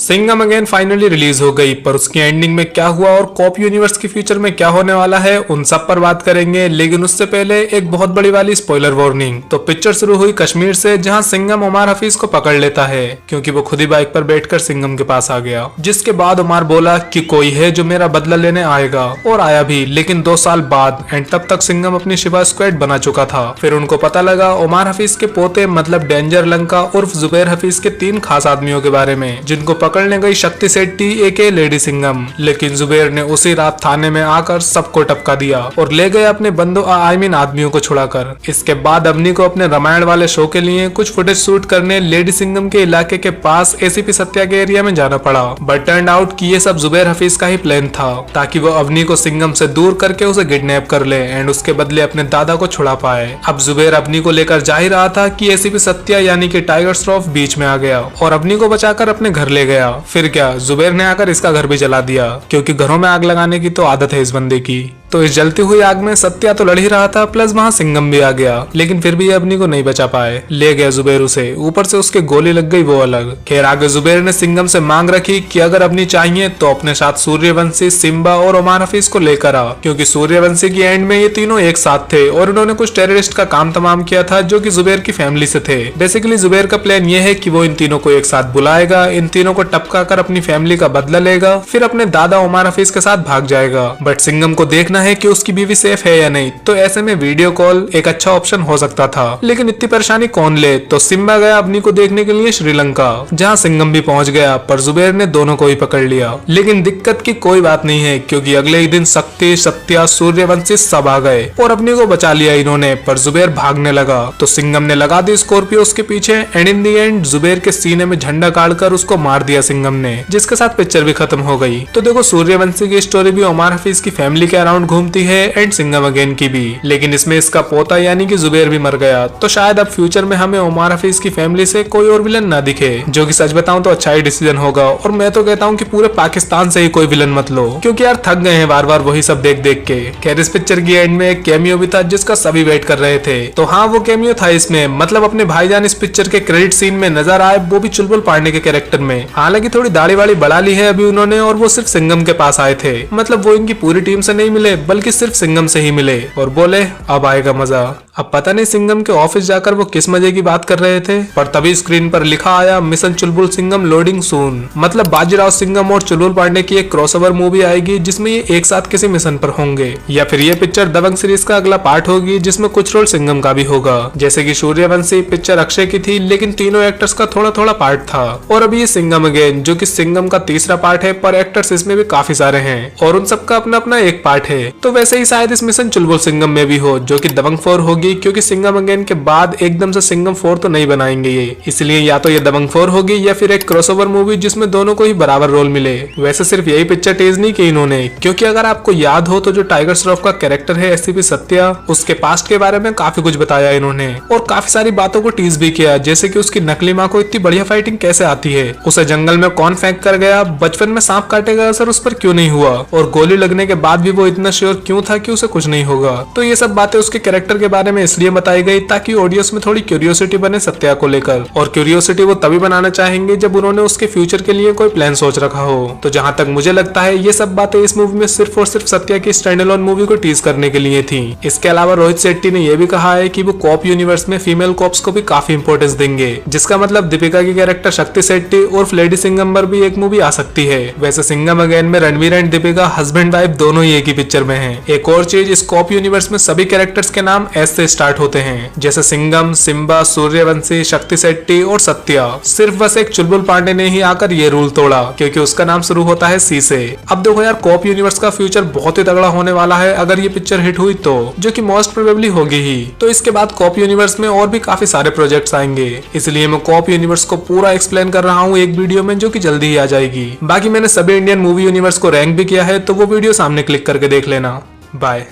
Singham again finally release हो गई, पर उसकी एंडिंग में क्या हुआ और कॉप यूनिवर्स के फ्यूचर में क्या होने वाला है उन सब पर बात करेंगे। लेकिन उससे पहले एक बहुत बड़ी वाली स्पॉइलर वार्निंग। तो पिक्चर शुरू हुई कश्मीर से, जहां सिंघम उमर हफीज को पकड़ लेता है क्योंकि वो खुद ही बाइक पर बैठकर सिंघम के पास आ गया। जिसके बाद उमर बोला कि कोई है जो मेरा बदला लेने आएगा, और आया भी, लेकिन 2 साल बाद। एंड तब तक सिंघम अपनी शिवा स्क्वाड बना चुका था। फिर उनको पता लगा उमर हफीज के पोते मतलब डेंजर लंका उर्फ जुबैर हफीज के 3 खास आदमियों के बारे में, जिनको पकड़ने गई शक्ति सेट्टी एके लेडी सिंघम। लेकिन जुबैर ने उसी रात थाने में आकर सबको टपका दिया और ले गए अपने बंदों आदमियों को छुड़ाकर। इसके बाद अवनी को अपने रामायण वाले शो के लिए कुछ फुटेज शूट करने लेडी सिंघम के इलाके के पास एसीपी सत्या के एरिया में जाना पड़ा। बट टर्न आउट कि ये सब जुबैर हफीज का ही प्लान था, ताकि वो अवनी को सिंघम से दूर करके उसे किडनैप कर ले एंड उसके बदले अपने दादा को छुड़ा पाए। अब जुबैर अवनी को लेकर जा ही रहा था कि एसीपी सत्या यानी कि टाइगर श्रॉफ बीच में आ गया और अवनी को बचाकर अपने घर ले गया। फिर क्या, जुबैर ने आकर इसका घर भी जला दिया, क्योंकि घरों में आग लगाने की तो आदत है इस बंदे की। तो इस जलती हुई आग में सत्या तो लड़ ही रहा था, प्लस वहाँ सिंघम भी आ गया। लेकिन फिर भी ये अवनी को नहीं बचा पाए, ले गया जुबैर उसे। ऊपर से उसके गोली लग गई वो अलग। खैर आगे जुबैर ने सिंघम से मांग रखी कि अगर अवनी चाहिए तो अपने साथ सूर्यवंशी, सिम्बा और उमर हफीज को लेकर आ, क्योंकि सूर्यवंशी की एंड में ये तीनों एक साथ थे और उन्होंने कुछ टेररिस्ट का काम तमाम किया था जो कि जुबैर की फैमिली से थे। बेसिकली जुबैर का प्लान ये है कि वो इन तीनों को एक साथ बुलाएगा, इन तीनों को टपका कर अपनी फैमिली का बदला लेगा, फिर अपने दादा उमर हफीज के साथ भाग जाएगा। बट सिंघम को देखना है कि उसकी बीवी सेफ है या नहीं, तो ऐसे में वीडियो कॉल एक अच्छा ऑप्शन हो सकता था। लेकिन इतनी परेशानी कौन ले, तो सिम्बा गया अवनी को देखने के लिए श्रीलंका, जहां सिंघम भी पहुंच गया, पर जुबैर ने दोनों को ही पकड़ लिया। लेकिन दिक्कत की कोई बात नहीं है, क्योंकि अगले ही दिन शक्ति, सत्या, सूर्यवंशी सब आ गए और अवनी को बचा लिया इन्होंने। पर जुबैर भागने लगा तो सिंघम ने लगा दी स्कॉर्पियो उसके पीछे and in the and Zubair के सीने में झंडा काटकर उसको मार दिया सिंघम ने, जिसके साथ पिक्चर भी खत्म हो गई। तो देखो, सूर्यवंशी की स्टोरी भी उमर हफीज की फैमिली के अराउंड घूमती है एंड सिंघम अगेन की भी। लेकिन इसमें इसका पोता यानी कि जुबैर भी मर गया, तो शायद अब फ्यूचर में हमें उमर हफीज की फैमिली से कोई और विलन ना दिखे, जो कि सच बताऊं तो अच्छा ही डिसीजन होगा। और मैं तो कहता हूं कि पूरे पाकिस्तान से ही कोई विलन मत लो, क्योंकि यार थक गए हैं बार बार वही सब देख देख के। खैर इस पिक्चर की एंड में एक कैमियो भी था जिसका सभी वेट कर रहे थे। तो हाँ, वो कैमियो था इसमें, मतलब अपने भाईजान इस पिक्चर के क्रेडिट सीन में नजर आए, वो भी चुलबुल पांडे के कैरेक्टर में। हालांकि थोड़ी दाढ़ी वाड़ी बढ़ा ली है अभी उन्होंने, और वो सिर्फ सिंघम के पास आए थे। मतलब वो इनकी पूरी टीम से नहीं मिले, बल्कि सिर्फ सिंघम से ही मिले और बोले अब आएगा मजा। अब पता नहीं सिंघम के ऑफिस जाकर वो किस मजे की बात कर रहे थे, पर तभी स्क्रीन पर लिखा आया मिशन चुलबुल सिंघम लोडिंग सून। मतलब बाजीराव सिंघम और चुलबुल पांडे की एक क्रॉसओवर मूवी आएगी जिसमें ये एक साथ किसी मिशन पर होंगे, या फिर ये पिक्चर दबंग सीरीज का अगला पार्ट होगी जिसमें कुछ रोल सिंघम का भी होगा। जैसे कि सूर्यवंशी पिक्चर अक्षय की थी, लेकिन तीनों एक्टर्स का थोड़ा थोड़ा पार्ट था। और अभी ये सिंघम अगेन, जो कि सिंघम का तीसरा पार्ट है, पर एक्टर्स इसमें भी काफी सारे हैं और उन सबका अपना अपना एक पार्ट है। तो वैसे ही शायद इस मिशन चुलबुल सिंघम में भी हो, जो कि दबंग 4 होगी, क्योंकि सिंघम अगेन के बाद एकदम से सिंघम 4 तो नहीं बनाएंगे ये, इसलिए या तो ये दबंग 4 होगी या फिर एक क्रॉसओवर मूवी जिसमें दोनों को ही बराबर रोल मिले। वैसे सिर्फ यही पिक्चर टीज नहीं की इन्होंने, क्योंकि अगर आपको याद हो तो जो टाइगर श्रॉफ का कैरेक्टर है एसीपी सत्या, उसके पास्ट के बारे में काफी कुछ बताया इन्होंने और काफी सारी बातों को टीज भी किया, जैसे कि उसकी नकली माँ को इतनी बढ़िया फाइटिंग कैसे आती है, उसे जंगल में कौन फेंक कर गया, बचपन में सांप काटेगा असर उस पर क्यों नहीं हुआ, और गोली लगने के बाद भी वो इतना श्योर क्यों था कि उसे कुछ नहीं होगा। तो ये सब बातें उसके कैरेक्टर के बारे में इसलिए बताई गई ताकि ऑडियंस में थोड़ी क्यूरियोसिटी बने सत्या को लेकर, और क्यूरियोसिटी वो तभी बनाना चाहेंगे जब उन्होंने उसके फ्यूचर के लिए कोई प्लान सोच रखा हो। तो जहां तक मुझे लगता है ये सब बातें इस मूवी में सिर्फ और सिर्फ सत्या की स्टैंड अलोन मूवी को टीज करने के लिए थी। इसके अलावा रोहित शेट्टी ने यह भी कहा है कि वो कॉप यूनिवर्स में फीमेल कॉप्स को भी काफी इंपॉर्टेंस देंगे, जिसका मतलब दीपिका की कैरेक्टर शक्ति शेट्टी और लेडी सिंघम पर भी एक मूवी आ सकती है। वैसे सिंघम अगेन में Ranveer and Deepika husband wife दोनों ही एक ही पिक्चर में हैं। एक और चीज, इस कॉप यूनिवर्स में सभी कैरेक्टर्स के नाम एस से स्टार्ट होते हैं, जैसे सिंघम, सिम्बा, सूर्यवंशी, शक्ति शेट्टी और सत्या। सिर्फ बस एक चुलबुल पांडे ने ही आकर ये रूल तोड़ा, क्योंकि उसका नाम शुरू होता है सी से। अब देखो यार, कॉप यूनिवर्स का फ्यूचर बहुत ही तगड़ा होने वाला है अगर ये पिक्चर हिट हुई तो, जो कि मोस्ट प्रोबेबली होगी ही। तो इसके बाद कॉप यूनिवर्स में और भी काफी सारे प्रोजेक्ट्स आएंगे, इसलिए मैं कॉप यूनिवर्स को पूरा एक्सप्लेन कर रहा हूँ एक वीडियो में, जो कि जल्दी ही आ जाएगी। बाकी मैंने सभी इंडियन मूवी यूनिवर्स को रैंक भी किया है, तो वो वीडियो सामने क्लिक करके देख लेना। बाय।